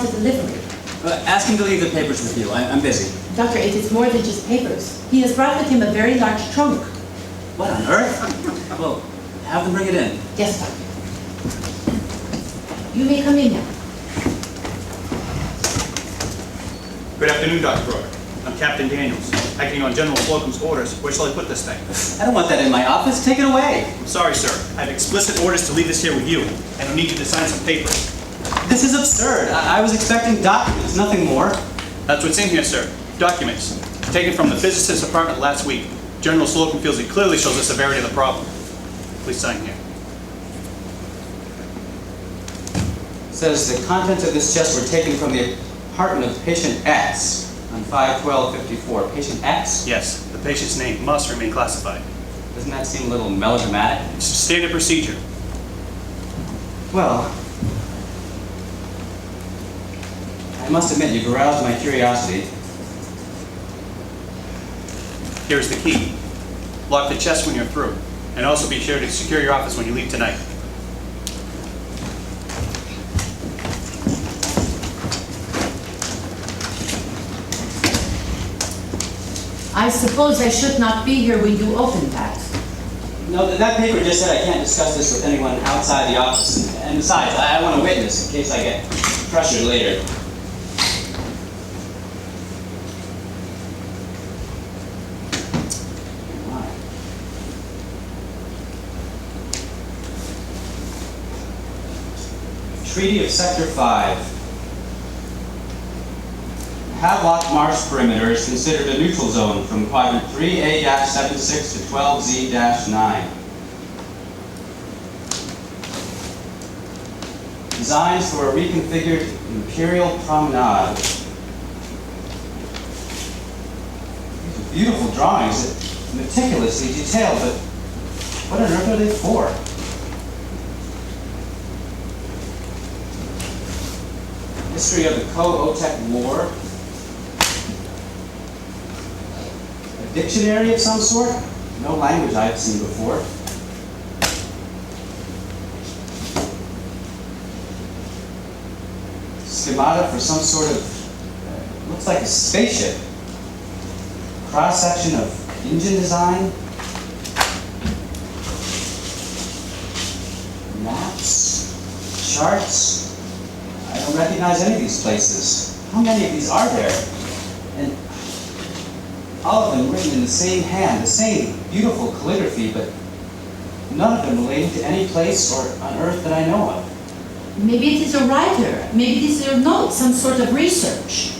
a delivery. Ask him to leave the papers with you. I'm busy. Dr. H, it's more than just papers. He has brought with him a very large trunk. What on earth? Well, have them bring it in. Yes, Doctor. You may come in now. Good afternoon, Dr. Broder. I'm Captain Daniels, acting on General Slocum's orders. Where shall I put this thing? I don't want that in my office. Take it away. I'm sorry, sir. I have explicit orders to leave this here with you, and I need you to sign some papers. This is absurd. I was expecting documents, nothing more. That's what's in here, sir. Documents. Taken from the physicist's apartment last week. General Slocum feels it clearly shows the severity of the problem. Please sign here. It says the contents of this chest were taken from the apartment of patient X on 5/12/54. Patient X? Yes, the patient's name must remain classified. Doesn't that seem a little melodramatic? It's standard procedure. Well, I must admit you've aroused my curiosity. Here's the key. Lock the chest when you're through, and also be sure to secure your office when you leave tonight. I suppose I should not be here when you open that. No, that paper just said I can't discuss this with anyone outside the office. And besides, I want a witness in case I get pressured later. Treaty of Sector 5. Havelock Marsh perimeter is considered a neutral zone from quadrant 3A-76 to 12Z-9. Designs for a reconfigured Imperial Promenade. These are beautiful drawings, meticulously detailed, but what on earth are they for? History of the Co-Otec War. A dictionary of some sort? No language I've seen before. Schemata for some sort of, looks like a spaceship. Cross-section of engine design. Maps, charts. I don't recognize any of these places. How many of these are there? And all of them written in the same hand, the same beautiful calligraphy, but none of them relating to any place or on earth that I know of. Maybe it is a writer. Maybe this is a note, some sort of research.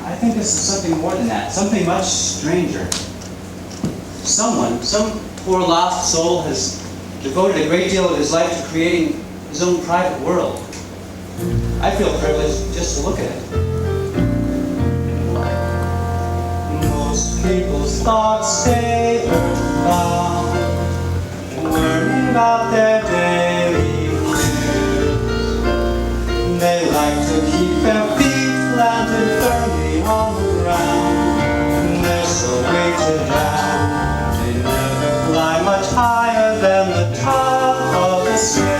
I think this is something more than that, something much stranger. Someone, some poor lost soul has devoted a great deal of his life to creating his own private world. I feel privileged just to look at it. Most people's thoughts stay earthbound, worrying about their daily cares. They like to keep their feet planted firmly on the ground, and they're so weighted down, they never fly much higher than the top of the stairs.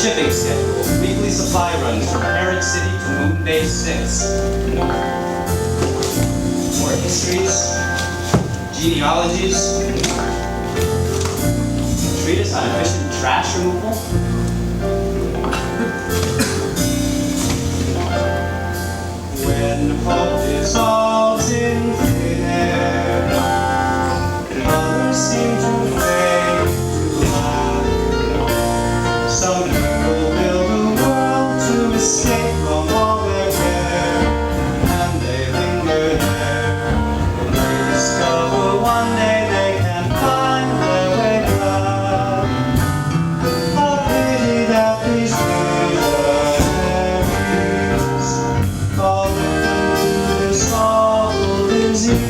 Shipping schedule, weekly supply runs from Parent City to Moon Base 6. More histories, genealogies, treatise on efficient trash removal. When hope dissolves in thin air, others seem to fade to black. Some people build a world to escape from all their care, and they linger there. They discover one day they can find their way back. How pity that these visionaries fall into this awful disease.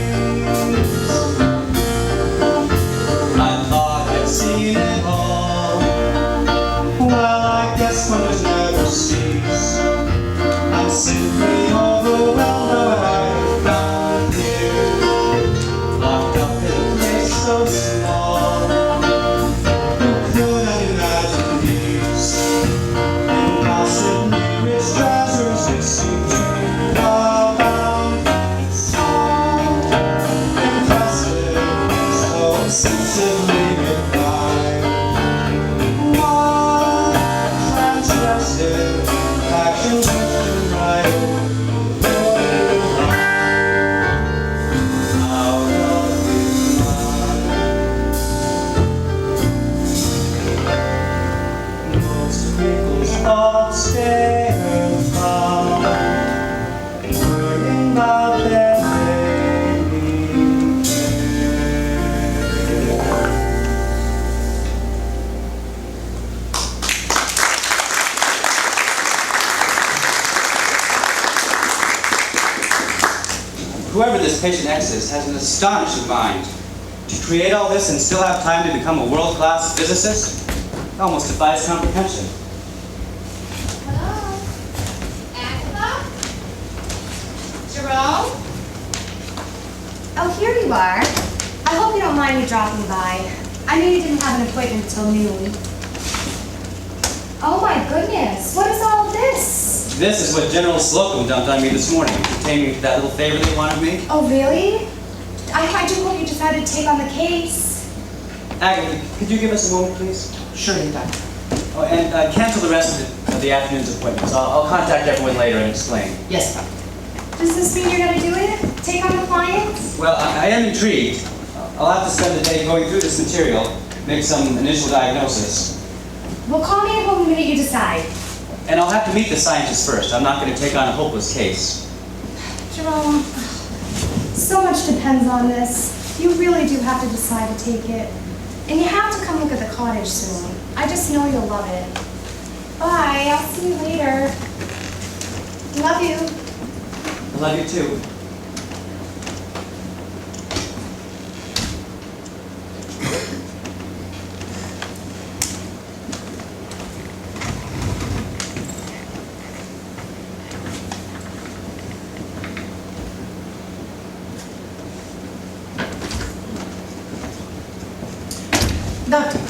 I thought I'd seen it all. Well, I guess wonders never cease. I'm simply overwhelmed by what I've found here. Locked up in a place so small. Who could have imagined these impossibly rich treasures that seem to abound? So impressive, so sensibly refined. What transgressive actions to right out of his mind. Most people's thoughts stay earthbound, worrying about their daily care. Whoever this patient X is has an astonishing mind. To create all this and still have time to become a world-class physicist almost defies comprehension. Hello? Agatha? Jerome? Oh, here you are. I hope you don't mind me dropping by. I knew you didn't have an appointment until noon. Oh my goodness, what is all this? This is what General Slocum dumped on me this morning, pertaining to that little favor they wanted me. Oh, really? I do hope you decided to take on the case. Agatha, could you give us a moment, please? Surely, Doctor. Oh, and cancel the rest of the afternoon's appointments. I'll contact everyone later and explain. Yes, Doctor. Does this mean you're going to do it? Take on the clients? Well, I am intrigued. I'll have to spend the day going through this material, make some initial diagnosis. Well, call me at home the minute you decide. And I'll have to meet the scientist first. I'm not going to take on a hopeless case. Jerome, so much depends on this. You really do have to decide to take it. And you have to come look at the cottage soon. I just know you'll love it. Bye, I'll see you later. Love you. I love you too. Doctor,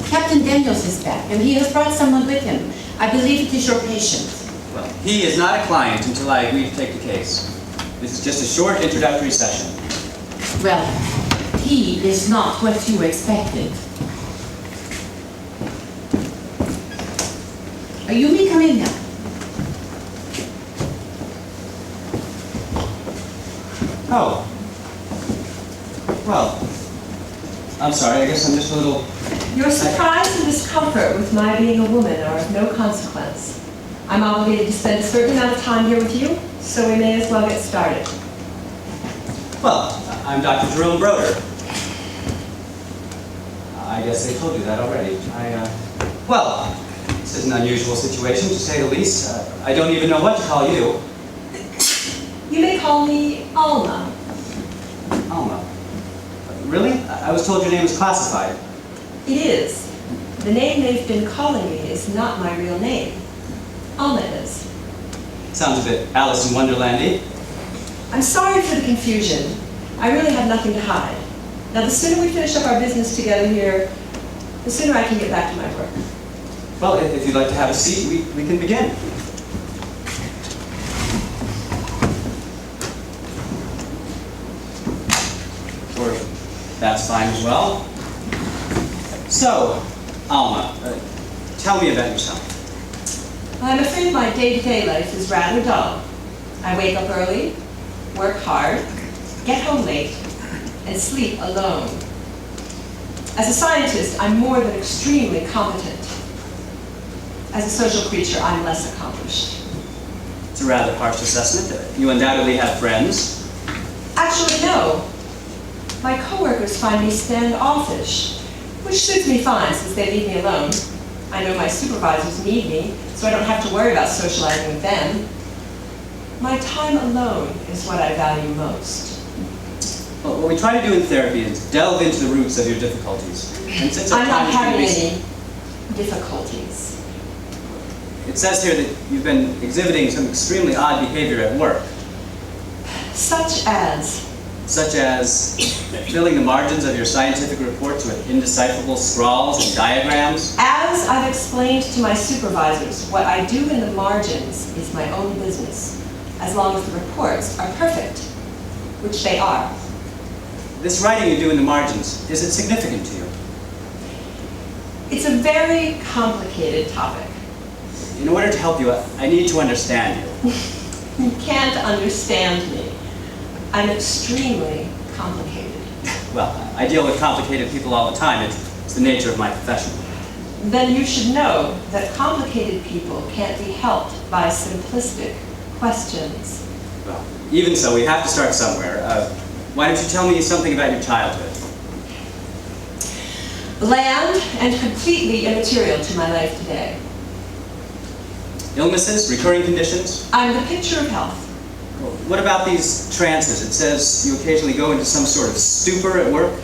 Captain Daniels is back, and he has brought someone with him. I believe it is your patient. Well, he is not a client until I agree to take the case. This is just a short introductory session. Well, he is not what you expected. You may come in now. Oh. Well, I'm sorry, I guess I'm just a little... Your surprise and discomfort with my being a woman are of no consequence. I'm obligated to spend a certain amount of time here with you, so we may as well get started. Well, I'm Dr. Jerome Broder. I guess they told you that already. Well, this is an unusual situation, to say the least. I don't even know what to call you. You may call me Alma. Alma. Really? I was told your name was classified. It is. The name they've been calling me is not my real name. Alma is. Sounds a bit Alice in Wonderland-y. I'm sorry for the confusion. I really have nothing to hide. Now, the sooner we finish up our business together here, the sooner I can get back to my work. Well, if you'd like to have a seat, we can begin. Or That's fine as well. So, Alma, tell me about yourself. I'm afraid my day-to-day life is rather dull. I wake up early, work hard, get home late, and sleep alone. As a scientist, I'm more than extremely competent. As a social creature, I'm less accomplished. It's a rather harsh assessment. You undoubtedly have friends. Actually, no. My coworkers find me standoffish, which suits me fine since they leave me alone. I know my supervisors need me, so I don't have to worry about socializing with them. My time alone is what I value most. Well, what we try to do in therapy is delve into the roots of your difficulties. And since our I'm not time has been having recent- any difficulties. It says here that you've been exhibiting some extremely odd behavior at work, Such as, filling the margins of your scientific reports with indecipherable scrawls and diagrams. as I've explained to my supervisors, what I do in the margins is my own business, as long as the reports are perfect, which they are. This writing you do in the margins, is it significant to you? It's a very complicated topic. In order to help you, I need to understand you. You can't understand me. I'm extremely complicated. Well, I deal with complicated people all the time. It's the nature of my profession. Then you should know that complicated people can't be helped by simplistic questions. Well, even so, we have to start somewhere. Why don't you tell me something about your childhood? Bland and completely immaterial to my life today. Illnesses, recurring conditions? I'm the picture of health. What about these trances? It says you occasionally go into some sort of stupor at work.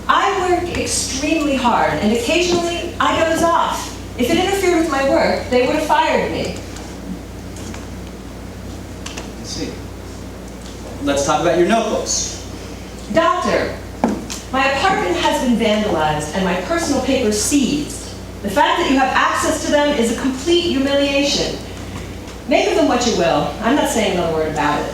I work extremely hard, and occasionally I doze off. If it interfered with my work, they would have fired me. I see. Let's talk about your notebooks. Doctor, my apartment has been vandalized and my personal papers seized. The fact that you have access to them is a complete humiliation. Make of them what you will. I'm not saying another word about it.